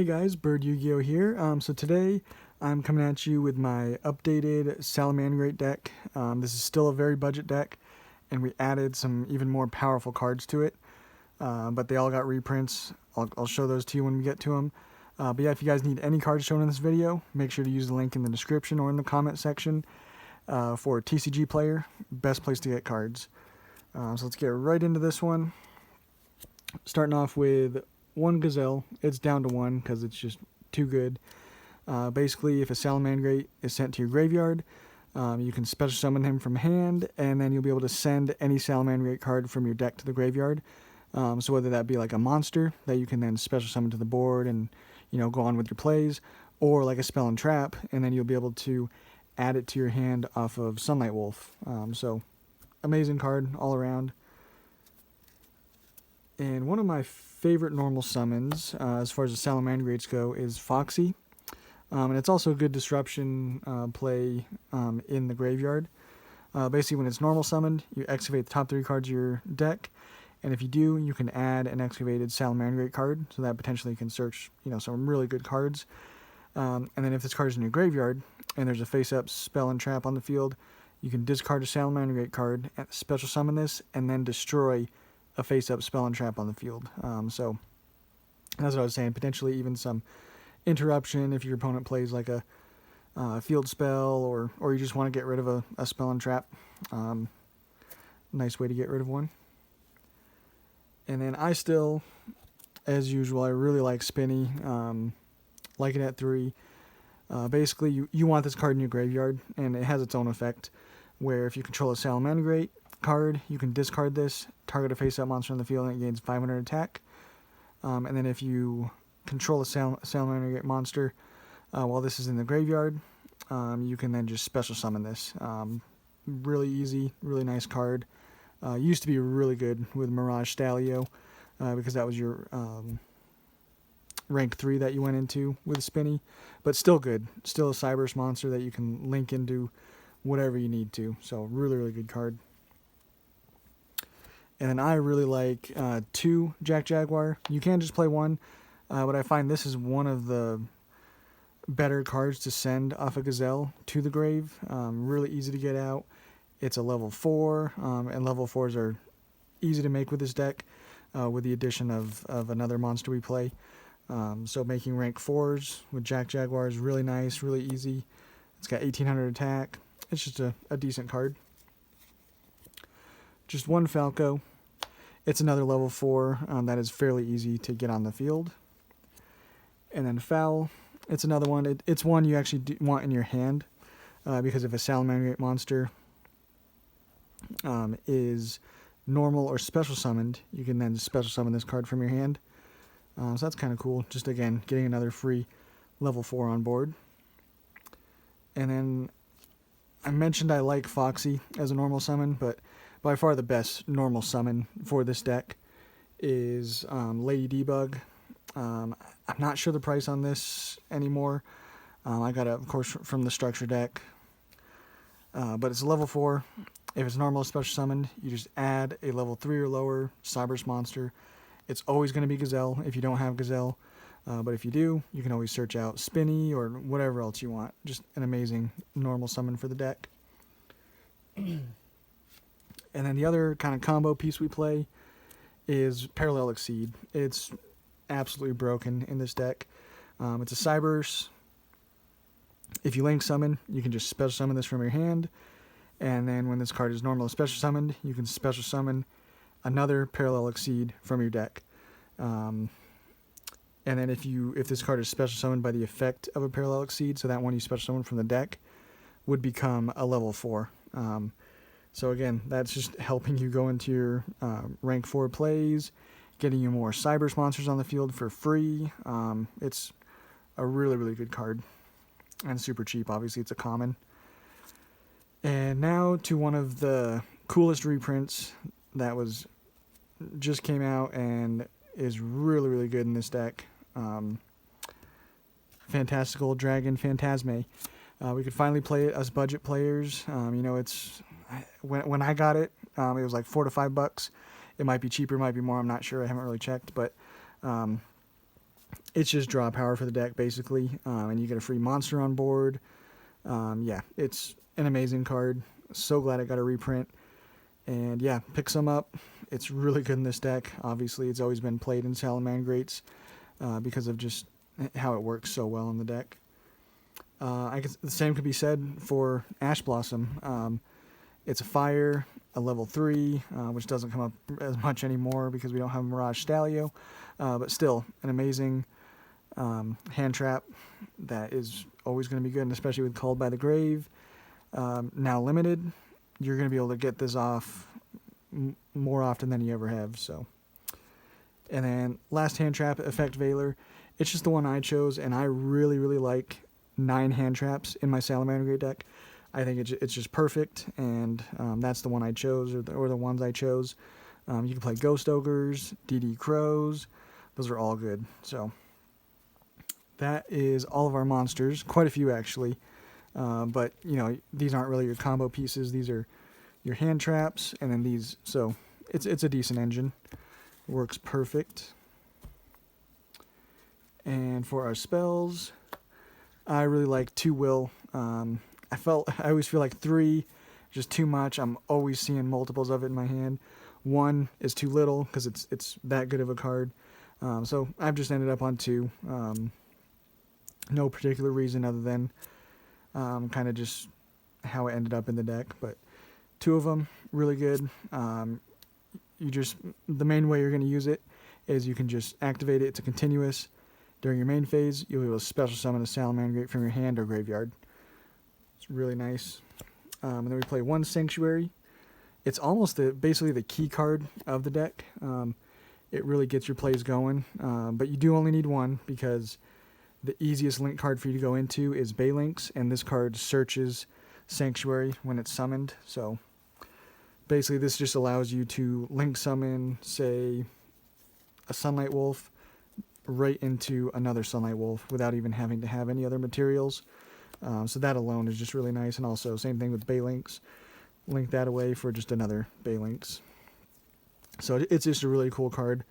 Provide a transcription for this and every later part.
Hey guys, Bird Yu-Gi-Oh here. So today I'm coming at you with my updated Salamangreat deck. This is still a very budget deck, and we added some even more powerful cards to it. But they all got reprints. I'll show those to you when we get to them. But yeah, if you guys need any cards shown in this video, make sure to use the link in the description or in the comment section for TCG Player. Best place to get cards. So let's get right into this one. Starting off with one Gazelle. It's down to one because it's just too good. Basically, if a Salamangreat is sent to your graveyard, you can special summon him from hand, and then you'll be able to send any Salamangreat card from your deck to the graveyard. So whether that be like a monster that you can then special summon to the board and go on with your plays, or like a spell and trap, and then you'll be able to add it to your hand off of Sunlight Wolf. So amazing card all around. And one of my favorite normal summons, as far as the Salamangreats go, is Foxy. And it's also a good disruption play in the graveyard. Basically, when it's normal summoned, you excavate the top 3 cards of your deck. And if you do, you can add an excavated Salamangreat card. So that potentially can search some really good cards. And then if this card is in your graveyard, and there's a face-up spell and trap on the field, you can discard a Salamangreat card, special summon this, and then destroy a face-up spell and trap on the field. So that's what I was saying. Potentially even some interruption if your opponent plays like a field spell, or you just want to get rid of a spell and trap. Nice way to get rid of one. And then I still, as usual, I really like Spinny. Like it at 3. Basically, you want this card in your graveyard, and it has its own effect, where if you control a Salamangreat card, you can discard this, target a face-up monster on the field, and it gains 500 attack. And then if you control a Salamangreat monster while this is in the graveyard, you can then just special summon this. Really easy, really nice card. Used to be really good with Mirage Stalio, because that was your rank 3 that you went into with Spinny, but still good. Still a Cyberse monster that you can link into whatever you need to. So really, really good card. And then I really like 2 Jack Jaguar. You can just play 1, but I find this is one of the better cards to send off a Gazelle to the grave. Really easy to get out. It's a level 4, and level 4s are easy to make with this deck, with the addition of another monster we play. So making rank 4s with Jack Jaguar is really nice, really easy. It's got 1800 attack. It's just a decent card. Just 1 Falco. It's another level 4 that is fairly easy to get on the field. And then Foul. It's another one. It's one you actually want in your hand, because if a Salamangreat monster is normal or special summoned, you can then special summon this card from your hand. So that's kind of cool. Just again, getting another free level 4 on board. And then I mentioned I like Foxy as a normal summon, but by far the best normal summon for this deck is Lady Debug. I'm not sure the price on this anymore. I got it, of course, from the structure deck. But it's a level 4. If it's normal or special summoned, you just add a level 3 or lower Cyberse monster. It's always going to be Gazelle if you don't have Gazelle. But if you do, you can always search out Spinny or whatever else you want. Just an amazing normal summon for the deck. And then the other kind of combo piece we play is Parallel Exceed. It's absolutely broken in this deck. It's a Cyberse. If you link summon, you can just special summon this from your hand. And then when this card is normal or special summoned, you can special summon another Parallel Exceed from your deck. And then if this card is special summoned by the effect of a Parallel Exceed, so that one you special summon from the deck would become a level 4. So again, that's just helping you go into your rank 4 plays, getting you more Cyberse monsters on the field for free. It's a really, really good card, and super cheap. Obviously, it's a common. And now to one of the coolest reprints that just came out and is really, really good in this deck. Fantastical Dragon Phantasme. We could finally play it as budget players. It's when I got it, it was like $4 to $5. It might be cheaper, might be more. I'm not sure. I haven't really checked, but it's just draw power for the deck, basically, and you get a free monster on board. Yeah, it's an amazing card. So glad I got a reprint. And yeah, pick some up. It's really good in this deck. Obviously, it's always been played in Salamangreats because of just how it works so well in the deck. I guess the same could be said for Ash Blossom. It's a fire, a level 3, which doesn't come up as much anymore because we don't have Mirage Stalio, but still an amazing hand trap that is always going to be good, and especially with Called by the Grave. Now limited, you're going to be able to get this off more often than you ever have. So, and then last hand trap, Effect Veiler. It's just the one I chose, and I really, really like 9 hand traps in my Salamangreat deck. I think it's just perfect, and that's the one I chose, or the ones I chose. You can play Ghost Ogres, DD Crows. Those are all good. So that is all of our monsters. Quite a few, actually. But, you know, these aren't really your combo pieces. These are your hand traps, and then these. So it's a decent engine. Works perfect. And for our spells, I really like 2 Will. I always feel like 3, just too much. I'm always seeing multiples of it in my hand. 1 is too little because it's that good of a card. So I've just ended up on 2. No particular reason other than kind of just how it ended up in the deck. But 2 of them, really good. The main way you're going to use it is you can just activate it. It's a continuous. During your main phase, you'll be able to special summon a Salamangreat from your hand or graveyard. It's really nice. And then we play 1 Sanctuary. It's almost basically the key card of the deck. It really gets your plays going. But you do only need 1 because the easiest link card for you to go into is Baylinks, and this card searches Sanctuary when it's summoned. So basically this just allows you to link summon, say, a Sunlight Wolf right into another Sunlight Wolf without even having to have any other materials. So that alone is just really nice. And also same thing with Baylinks. Link that away for just another Baylinks. So it's just a really cool card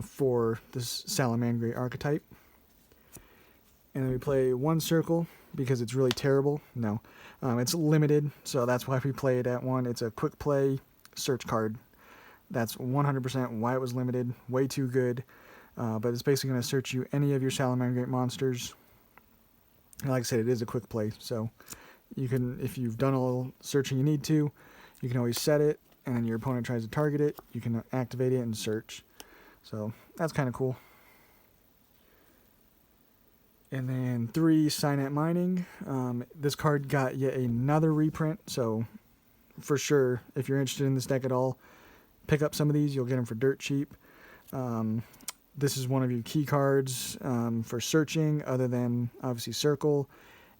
for this Salamangreat archetype. And then we play 1 Circle because it's really terrible. No, it's limited, so that's why we play it at 1. It's a quick play search card. That's 100% why it was limited. Way too good. But it's basically going to search you any of your Salamangreat monsters. And like I said, it is a quick play, so you can, if you've done all searching you need to, you can always set it, and then your opponent tries to target it, you can activate it and search. So that's kind of cool. And then 3 Signet Mining. This card got yet another reprint, so for sure, if you're interested in this deck at all, pick up some of these. You'll get them for dirt cheap. This is one of your key cards for searching, other than obviously Circle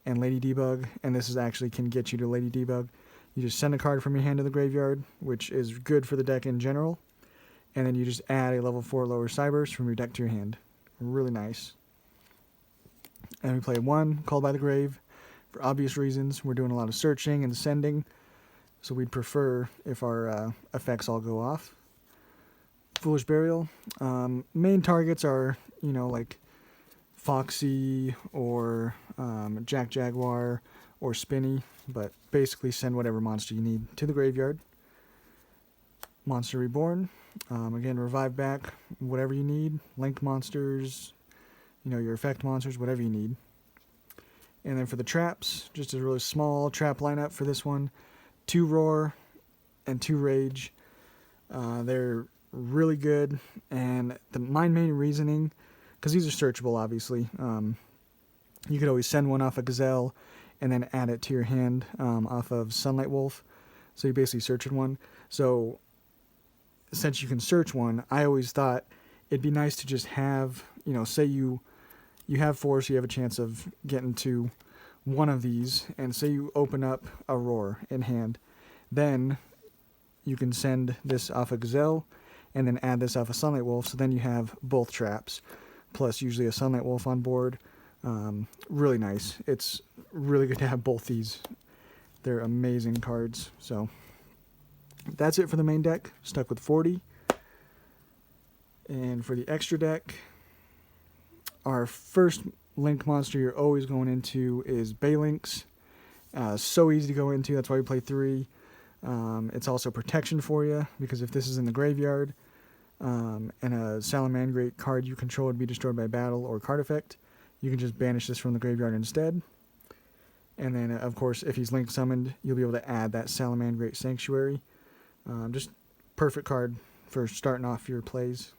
and Lady Debug. And this actually can get you to Lady Debug. You just send a card from your hand to the graveyard, which is good for the deck in general. And then you just add a level 4 lower Cyberse from your deck to your hand. Really nice. And we play 1 Called by the Grave. For obvious reasons, we're doing a lot of searching and sending, so we'd prefer if our effects all go off. Foolish Burial. Main targets are, you know, like Foxy or Jack Jaguar or Spinny, but basically send whatever monster you need to the graveyard. Monster Reborn. Again, revive back whatever you need. Link monsters, you know, your effect monsters, whatever you need. And then for the traps, just a really small trap lineup for this one. 2 Roar and 2 Rage. They're really good, and my main reasoning, because these are searchable obviously, you could always send one off a Gazelle and then add it to your hand off of Sunlight Wolf, so you basically search one. So since you can search one, I always thought it'd be nice to just have, you know, say you have 4, so you have a chance of getting to one of these, and say you open up a Roar in hand, then you can send this off a Gazelle and then add this off a Sunlight Wolf, so then you have both traps, plus usually a Sunlight Wolf on board. Really nice. It's really good to have both these. They're amazing cards. So that's it for the main deck. Stuck with 40. And for the extra deck, our first link monster you're always going into is Balinks. So easy to go into, that's why we play 3. It's also protection for you, because if this is in the graveyard, and a Salamangreat card you control would be destroyed by battle or card effect, you can just banish this from the graveyard instead. And then, of course, if he's link summoned, you'll be able to add that Salamangreat Sanctuary. Just perfect card for starting off your plays.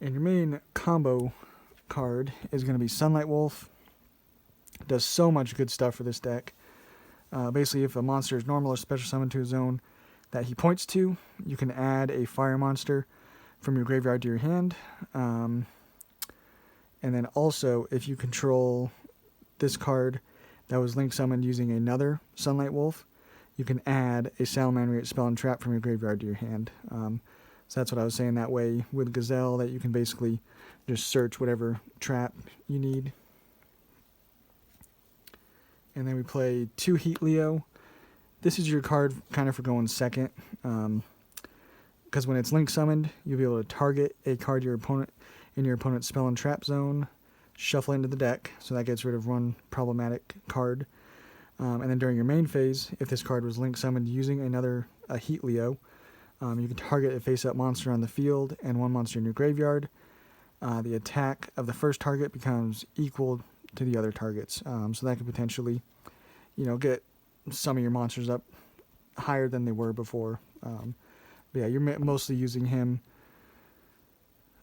And your main combo card is going to be Sunlight Wolf. Does so much good stuff for this deck. Basically, if a monster is normal or special summoned to a zone that he points to, you can add a fire monster from your graveyard to your hand. And then also, if you control this card that was link summoned using another Sunlight Wolf, you can add a Salamangreat spell and trap from your graveyard to your hand. So that's what I was saying, that way with Gazelle, that you can basically just search whatever trap you need. And then we play 2 Heat Leo. This is your card kind of for going second, because when it's link summoned, you'll be able to target a card your opponent in your opponent's spell and trap zone, shuffle into the deck, so that gets rid of one problematic card. And then during your main phase, if this card was link summoned using a Heat Leo, you can target a face-up monster on the field and 1 monster in your graveyard. The attack of the first target becomes equal to the other targets, so that could potentially, get some of your monsters up higher than they were before. But yeah, you're mostly using him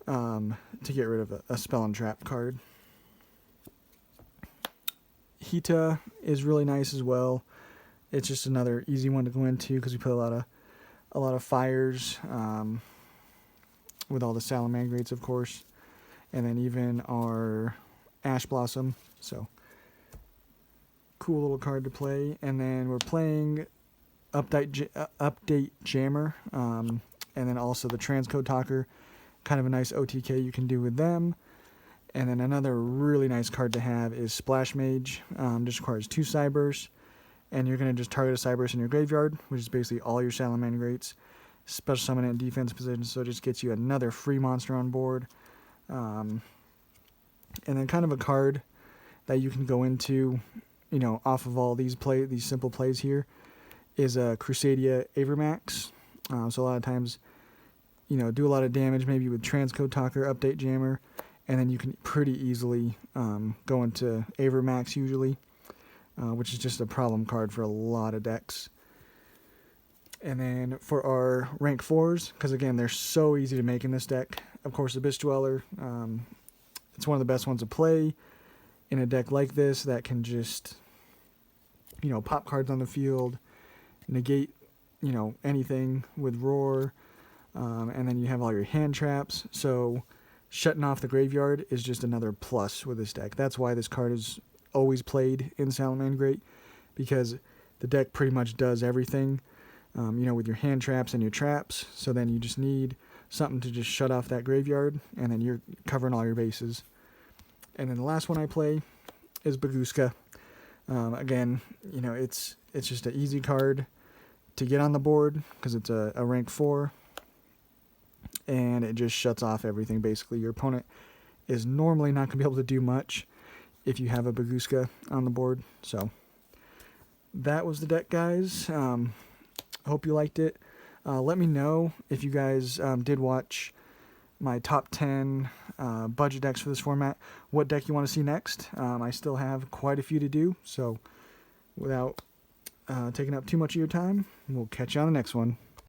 to get rid of a spell and trap card. Hita is really nice as well. It's just another easy one to go into because we play a lot of fires, with all the Salamangreats, of course, and then even our Ash Blossom. So cool little card to play. And then we're playing Update Jammer, and then also the Transcode Talker. Kind of a nice OTK you can do with them. And then another really nice card to have is Splash Mage. Just requires 2 Cyberse, and you're going to just target a Cyberse in your graveyard, which is basically all your Salamangreats. Special summon it in defense position, so it just gets you another free monster on board. And then kind of a card that you can go into, off of all these simple plays here, is a Crusadia Avermax. So a lot of times, do a lot of damage maybe with Transcode Talker, Update Jammer, and then you can pretty easily go into Avermax usually, which is just a problem card for a lot of decks. And then for our rank 4s, because again, they're so easy to make in this deck, of course, Abyss Dweller, it's one of the best ones to play in a deck like this that can just, pop cards on the field, negate, anything with Roar, and then you have all your hand traps, so shutting off the graveyard is just another plus with this deck. That's why this card is always played in Salamangreat, because the deck pretty much does everything, with your hand traps and your traps, so then you just need something to just shut off that graveyard, and then you're covering all your bases. And then the last one I play is Baguska. Again, it's just an easy card to get on the board, because it's a rank 4, and it just shuts off everything basically. Your opponent is normally not going to be able to do much if you have a Baguska on the board. So that was the deck, guys. Hope you liked it. Let me know if you guys did watch my top 10 budget decks for this format, what deck you want to see next. I still have quite a few to do, so without taking up too much of your time, we'll catch you on the next one.